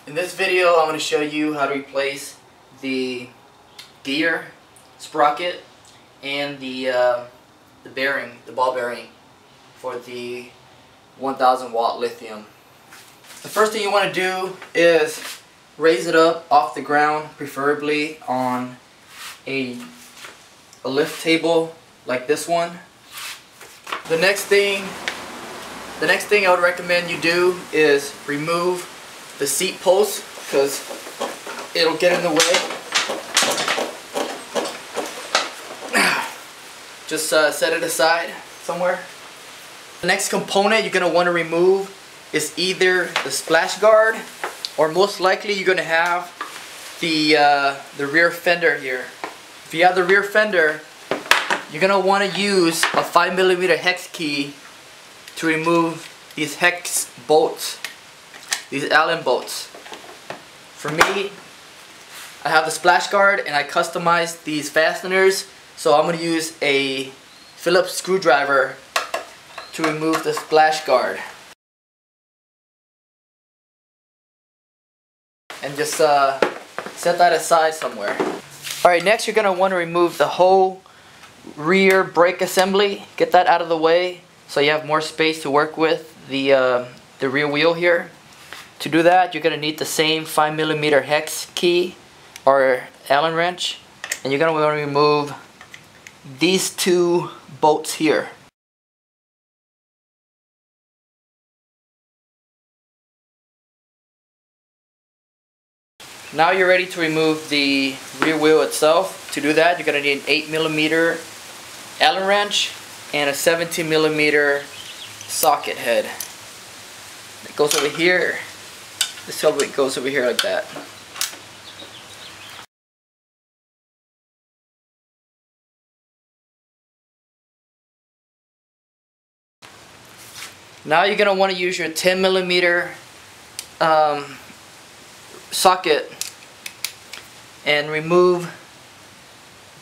In this video, I'm going to show you how to replace the gear, sprocket, and the bearing, the ball bearing for the 1000 watt lithium. The first thing you want to do is raise it up off the ground, preferably on a lift table like this one. The next thing I would recommend you do is remove the seat post, because it'll get in the way. Just set it aside somewhere. The next component you're going to want to remove is either the splash guard, or most likely you're going to have the rear fender here. If you have the rear fender, you're going to want to use a 5mm hex key to remove these hex bolts, these Allen bolts. For me, I have the splash guard and I customized these fasteners, so I'm going to use a Phillips screwdriver to remove the splash guard. And just set that aside somewhere. Alright, next you're going to want to remove the whole rear brake assembly. Get that out of the way so you have more space to work with the rear wheel here. To do that, you're going to need the same 5mm hex key or Allen wrench, and you're going to want to remove these two bolts here. Now you're ready to remove the rear wheel itself. To do that, you're going to need an 8mm Allen wrench and a 17mm socket head. It goes over here. This goes over here like that. Now you're going to want to use your 10mm socket and remove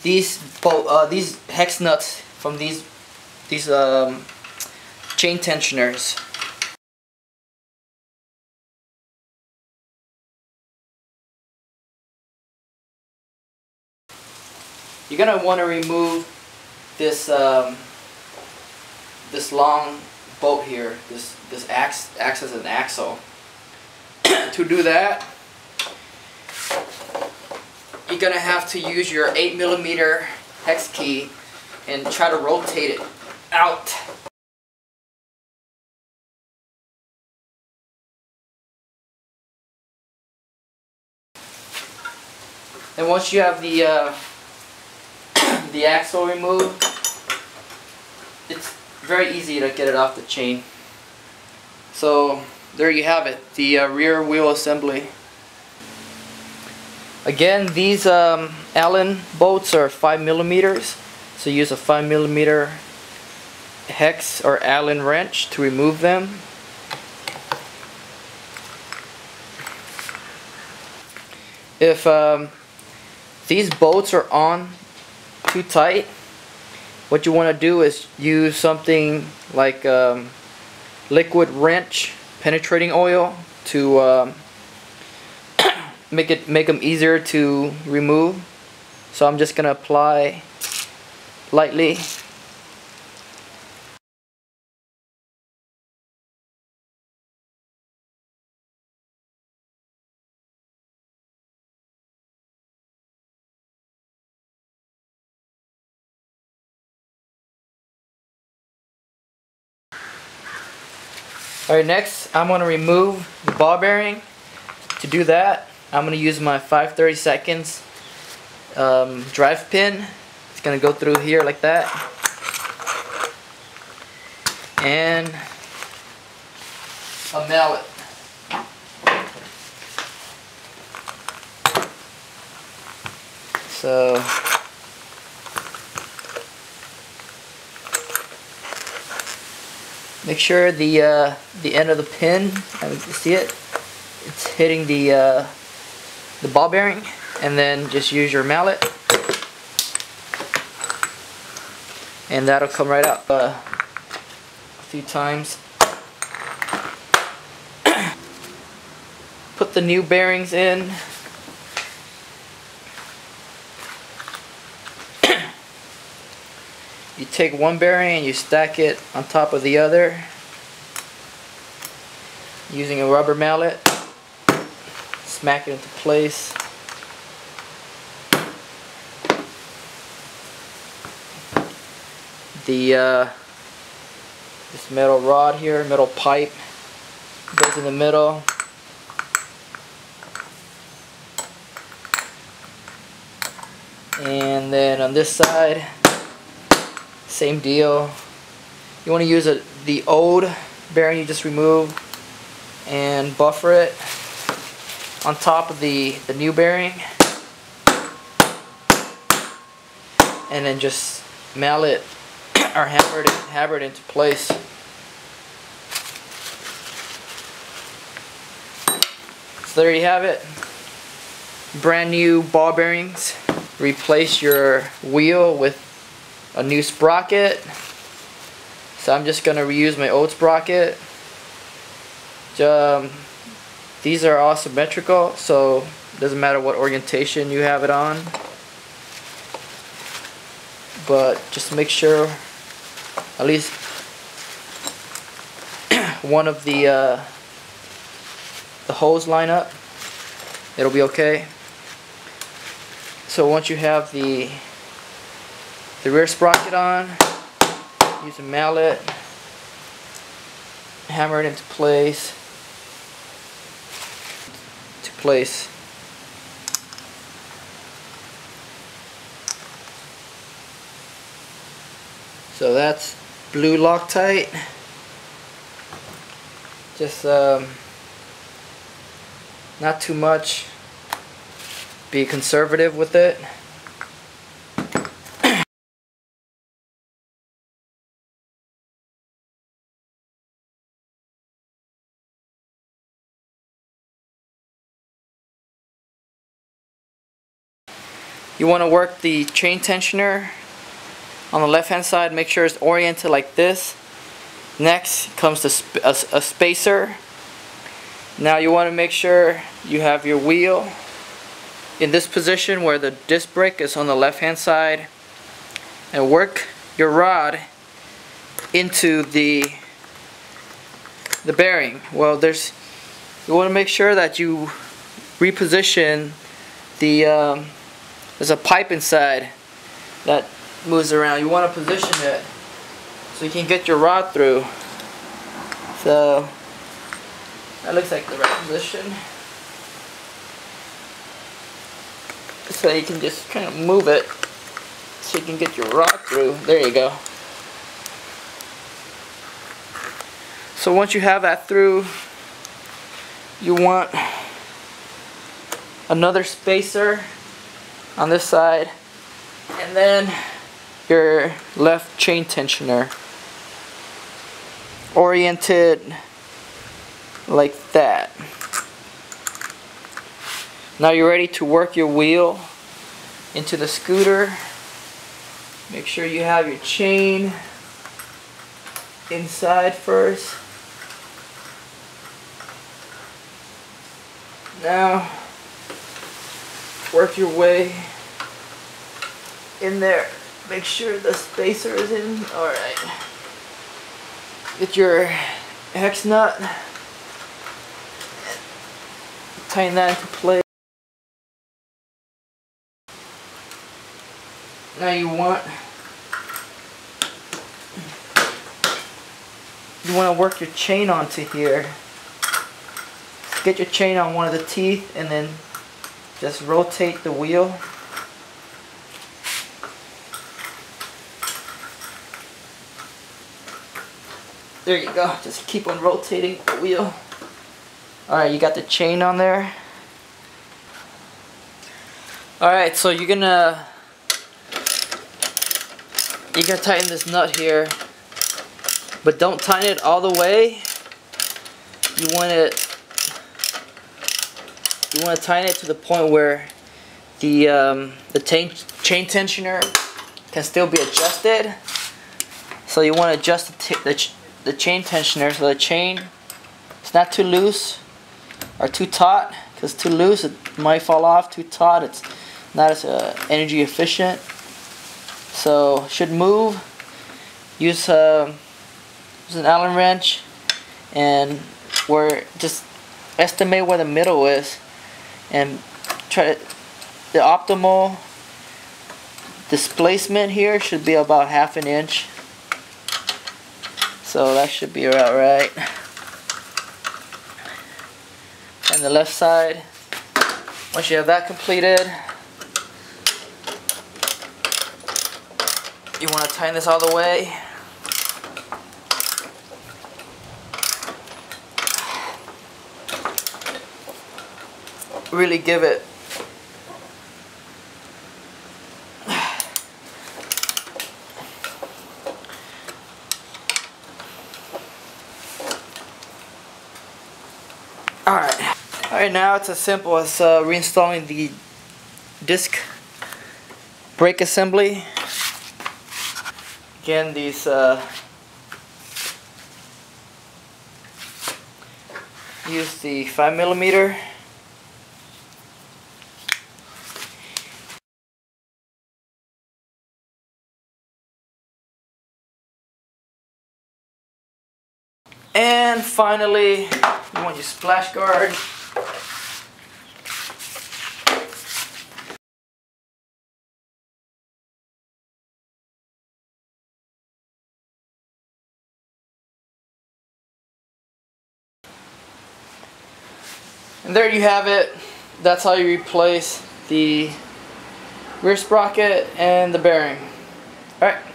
these hex nuts from these chain tensioners. You're going to want to remove this this long bolt here. This acts as an axle. To do that, you're going to have to use your 8mm hex key and try to rotate it out. And once you have the axle removed, it's very easy to get it off the chain. So there you have it, the rear wheel assembly. Again, these Allen bolts are 5mm, so use a 5mm hex or Allen wrench to remove them. If these bolts are on too tight, what you want to do is use something like liquid wrench penetrating oil to make them easier to remove. So I'm just going to apply lightly. Alright, next I'm going to remove the ball bearing. To do that, I'm going to use my 5/32 drive pin. It's going to go through here like that. And a mallet. So make sure the end of the pin, you see it, it's hitting the ball bearing, and then just use your mallet and that'll come right out a few times. put the new bearings in. You take one bearing and you stack it on top of the other using a rubber mallet. Smack it into place. This metal rod here, metal pipe, goes in the middle. And then on this side, same deal. You want to use the old bearing you just removed and buffer it on top of the new bearing, and then just mallet or hammer it into place. So there you have it. Brand new ball bearings. Replace your wheel with a new sprocket. So I'm just gonna reuse my old sprocket. These are all symmetrical, so it doesn't matter what orientation you have it on. But just make sure at least one of the holes line up. It'll be okay. So once you have the rear sprocket on, use a mallet, hammer it into place. So that's blue Loctite. Just not too much. Be conservative with it. You want to work the chain tensioner on the left hand side. Make sure it's oriented like this. Next comes a spacer. Now you want to make sure you have your wheel in this position where the disc brake is on the left hand side, and work your rod into the bearing. Well, you want to make sure that you reposition the there's a pipe inside that moves around. You want to position it so you can get your rod through. So that looks like the right position. So you can just kind of move it so you can get your rod through. There you go. So once you have that through, you want another spacer on this side, and then your left chain tensioner oriented like that. Now you're ready to work your wheel into the scooter. Make sure you have your chain inside first. Now work your way in there. Make sure the spacer is in. Alright. Get your hex nut. Tighten that into place. Now you want to work your chain onto here. Get your chain on one of the teeth and then just rotate the wheel. There you go. Just keep on rotating the wheel. Alright, you got the chain on there. Alright, so you're gonna tighten this nut here, but don't tighten it all the way. You want to tighten it to the point where the chain tensioner can still be adjusted. So you want to adjust the chain tensioner so the chain is not too loose are too taut, because too loose it might fall off. Too taut, it's not as energy efficient. So should move. Use an Allen wrench and just estimate where the middle is, and try the optimal displacement here should be about 1/2 inch. So that should be about right. And the left side, once you have that completed, you want to tighten this all the way. Really give it Alright, now it's as simple as reinstalling the disc brake assembly. Again, these use the 5mm. And finally, you want your splash guard. And there you have it. That's how you replace the rear sprocket and the bearing. Alright.